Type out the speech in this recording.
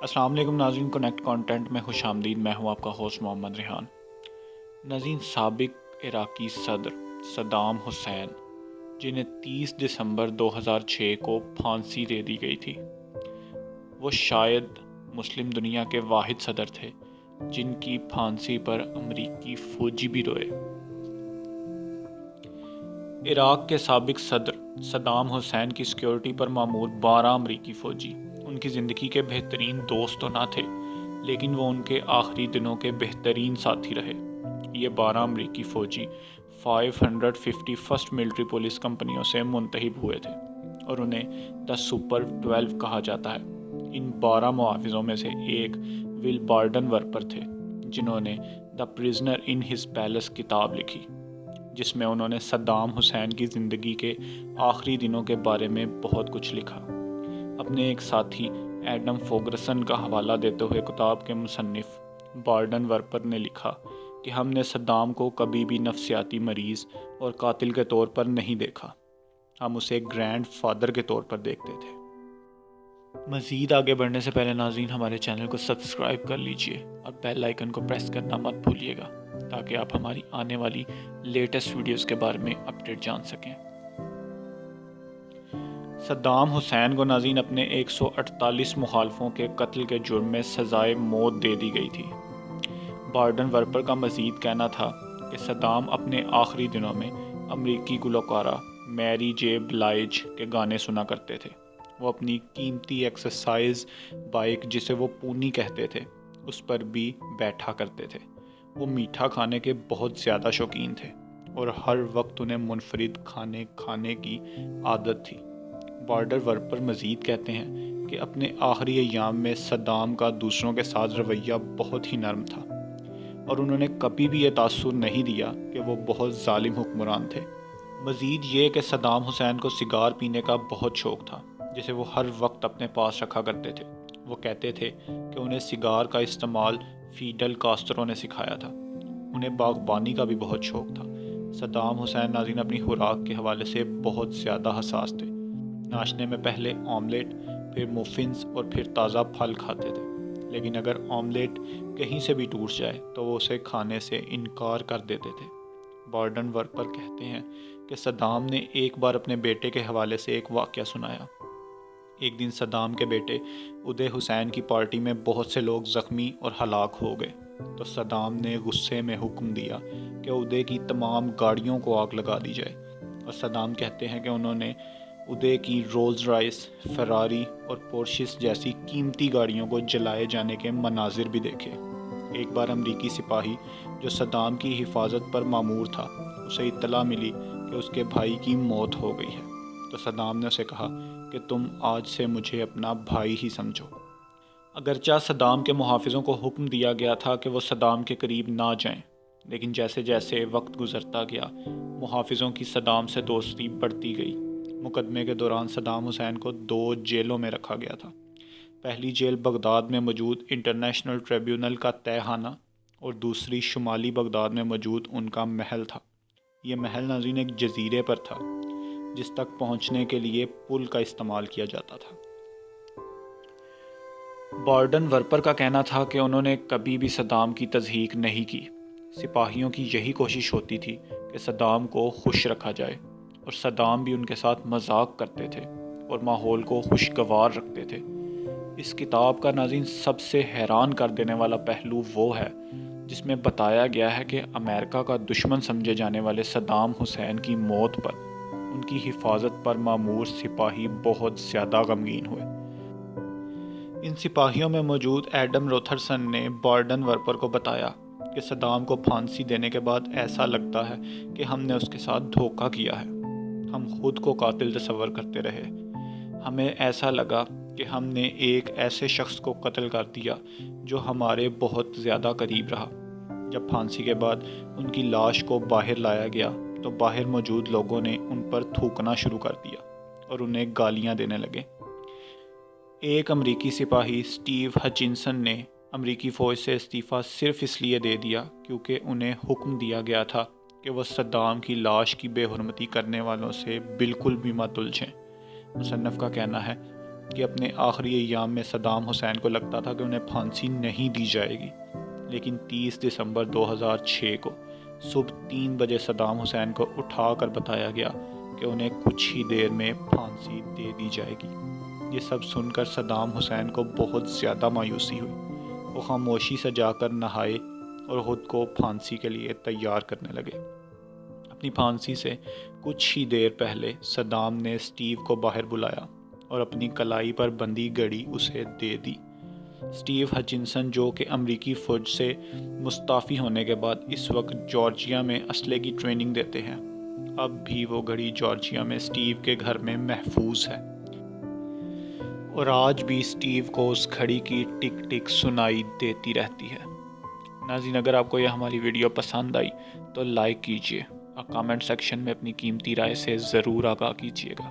السلام علیکم ناظرین، کنیکٹ کانٹینٹ میں خوش آمدید۔ میں ہوں آپ کا ہوسٹ محمد ریحان۔ ناظرین، سابق عراقی صدر صدام حسین جنہیں 30 دسمبر 2006 کو پھانسی دے دی گئی تھی، وہ شاید مسلم دنیا کے واحد صدر تھے جن کی پھانسی پر امریکی فوجی بھی روئے۔ عراق کے سابق صدر صدام حسین کی سیکیورٹی پر معمور 12 امریکی فوجی ان کی زندگی کے بہترین دوست تو نہ تھے، لیکن وہ ان کے آخری دنوں کے بہترین ساتھی رہے۔ یہ 12 امریکی فوجی 551 ملٹری پولیس کمپنیوں سے منتخب ہوئے تھے اور انہیں دا سپر 12 کہا جاتا ہے۔ ان 12 محافظوں میں سے ایک ول بارڈن ورپر تھے، جنہوں نے دا پرزنر ان ہز پیلس کتاب لکھی، جس میں انہوں نے صدام حسین کی زندگی کے آخری دنوں کے بارے میں بہت کچھ لکھا۔ اپنے ایک ساتھی ایڈم فوگرسن کا حوالہ دیتے ہوئے کتاب کے مصنف بارڈن ورپر نے لکھا کہ ہم نے صدام کو کبھی بھی نفسیاتی مریض اور قاتل کے طور پر نہیں دیکھا، ہم اسے گرینڈ فادر کے طور پر دیکھتے تھے۔ مزید آگے بڑھنے سے پہلے ناظرین، ہمارے چینل کو سبسکرائب کر لیجئے اور بیل آئیکن کو پریس کرنا مت بھولیے گا تاکہ آپ ہماری آنے والی لیٹسٹ ویڈیوز کے بارے میں اپڈیٹ جان سکیں۔ صدام حسین کو ناظرین اپنے 148 مخالفوں کے قتل کے جرم میں سزائے موت دے دی گئی تھی۔ بارڈن ورپر کا مزید کہنا تھا کہ صدام اپنے آخری دنوں میں امریکی گلوکارہ میری جے بلائج کے گانے سنا کرتے تھے۔ وہ اپنی قیمتی ایکسرسائز بائک، جسے وہ پونی کہتے تھے، اس پر بھی بیٹھا کرتے تھے۔ وہ میٹھا کھانے کے بہت زیادہ شوقین تھے اور ہر وقت انہیں منفرد کھانے کی عادت تھی۔ بارڈن ورپر مزید کہتے ہیں کہ اپنے آخری ایام میں صدام کا دوسروں کے ساتھ رویہ بہت ہی نرم تھا اور انہوں نے کبھی بھی یہ تاثر نہیں دیا کہ وہ بہت ظالم حکمران تھے۔ مزید یہ کہ صدام حسین کو سگار پینے کا بہت شوق تھا، جسے وہ ہر وقت اپنے پاس رکھا کرتے تھے۔ وہ کہتے تھے کہ انہیں سگار کا استعمال فیڈل کاسٹرو نے سکھایا تھا۔ انہیں باغبانی کا بھی بہت شوق تھا۔ صدام حسین ناظرین اپنی خوراک کے حوالے سے بہت زیادہ حساس تھے۔ ناشتے میں پہلے آملیٹ، پھر مفنز اور پھر تازہ پھل کھاتے تھے، لیکن اگر آملیٹ کہیں سے بھی ٹوٹ جائے تو وہ اسے کھانے سے انکار کر دیتے تھے۔ بارڈن ورپر کہتے ہیں کہ صدام نے ایک بار اپنے بیٹے کے حوالے سے ایک واقعہ سنایا۔ ایک دن صدام کے بیٹے ادے حسین کی پارٹی میں بہت سے لوگ زخمی اور ہلاک ہو گئے تو صدام نے غصے میں حکم دیا کہ ادے کی تمام گاڑیوں کو آگ لگا دی جائے، اور صدام کہتے ہیں کہ انہوں نے ادے کی رولز رائس، فراری اور پورشز جیسی قیمتی گاڑیوں کو جلائے جانے کے مناظر بھی دیکھے۔ ایک بار امریکی سپاہی جو صدام کی حفاظت پر مامور تھا، اسے اطلاع ملی کہ اس کے بھائی کی موت ہو گئی ہے، تو صدام نے اسے کہا کہ تم آج سے مجھے اپنا بھائی ہی سمجھو۔ اگرچہ صدام کے محافظوں کو حکم دیا گیا تھا کہ وہ صدام کے قریب نہ جائیں، لیکن جیسے جیسے وقت گزرتا گیا، محافظوں کی صدام سے دوستی بڑھتی گئی۔ مقدمے کے دوران صدام حسین کو 2 جیلوں میں رکھا گیا تھا۔ پہلی جیل بغداد میں موجود انٹرنیشنل ٹریبیونل کا تہہ خانہ اور دوسری شمالی بغداد میں موجود ان کا محل تھا۔ یہ محل ناظرین ایک جزیرے پر تھا جس تک پہنچنے کے لیے پل کا استعمال کیا جاتا تھا۔ بارڈن ورپر کا کہنا تھا کہ انہوں نے کبھی بھی صدام کی تضحیک نہیں کی۔ سپاہیوں کی یہی کوشش ہوتی تھی کہ صدام کو خوش رکھا جائے، اور صدام بھی ان کے ساتھ مذاق کرتے تھے اور ماحول کو خوشگوار رکھتے تھے۔ اس کتاب کا ناظرین سب سے حیران کر دینے والا پہلو وہ ہے جس میں بتایا گیا ہے کہ امریکہ کا دشمن سمجھے جانے والے صدام حسین کی موت پر ان کی حفاظت پر مامور سپاہی بہت زیادہ غمگین ہوئے۔ ان سپاہیوں میں موجود ایڈم روتھرسن نے بارڈن ورپر کو بتایا کہ صدام کو پھانسی دینے کے بعد ایسا لگتا ہے کہ ہم نے اس کے ساتھ دھوکہ کیا ہے۔ ہم خود کو قاتل تصور کرتے رہے۔ ہمیں ایسا لگا کہ ہم نے ایک ایسے شخص کو قتل کر دیا جو ہمارے بہت زیادہ قریب رہا۔ جب پھانسی کے بعد ان کی لاش کو باہر لایا گیا تو باہر موجود لوگوں نے ان پر تھوکنا شروع کر دیا اور انہیں گالیاں دینے لگے۔ ایک امریکی سپاہی سٹیو ہچنسن نے امریکی فوج سے استعفیٰ صرف اس لیے دے دیا کیونکہ انہیں حکم دیا گیا تھا کہ وہ صدام کی لاش کی بے حرمتی کرنے والوں سے بالکل بھی مت الجھیں۔ مصنف کا کہنا ہے کہ اپنے آخری ایام میں صدام حسین کو لگتا تھا کہ انہیں پھانسی نہیں دی جائے گی، لیکن 30 دسمبر 2006 کو صبح 3 بجے صدام حسین کو اٹھا کر بتایا گیا کہ انہیں کچھ ہی دیر میں پھانسی دے دی جائے گی۔ یہ سب سن کر صدام حسین کو بہت زیادہ مایوسی ہوئی۔ وہ خاموشی سے جا کر نہائے اور خود کو پھانسی کے لیے تیار کرنے لگے۔ اپنی پھانسی سے کچھ ہی دیر پہلے صدام نے اسٹیو کو باہر بلایا اور اپنی کلائی پر بندھی گھڑی اسے دے دی۔ اسٹیو ہچنسن، جو کہ امریکی فوج سے مستعفی ہونے کے بعد اس وقت جارجیا میں اسلحے کی ٹریننگ دیتے ہیں، اب بھی وہ گھڑی جارجیا میں اسٹیو کے گھر میں محفوظ ہے، اور آج بھی اسٹیو کو اس گھڑی کی ٹک ٹک سنائی دیتی رہتی ہے۔ ناظرین، اگر آپ کو یہ ہماری ویڈیو پسند آئی تو لائک کیجیے اور کامنٹ سیکشن میں اپنی قیمتی رائے سے ضرور آگاہ کیجیے گا۔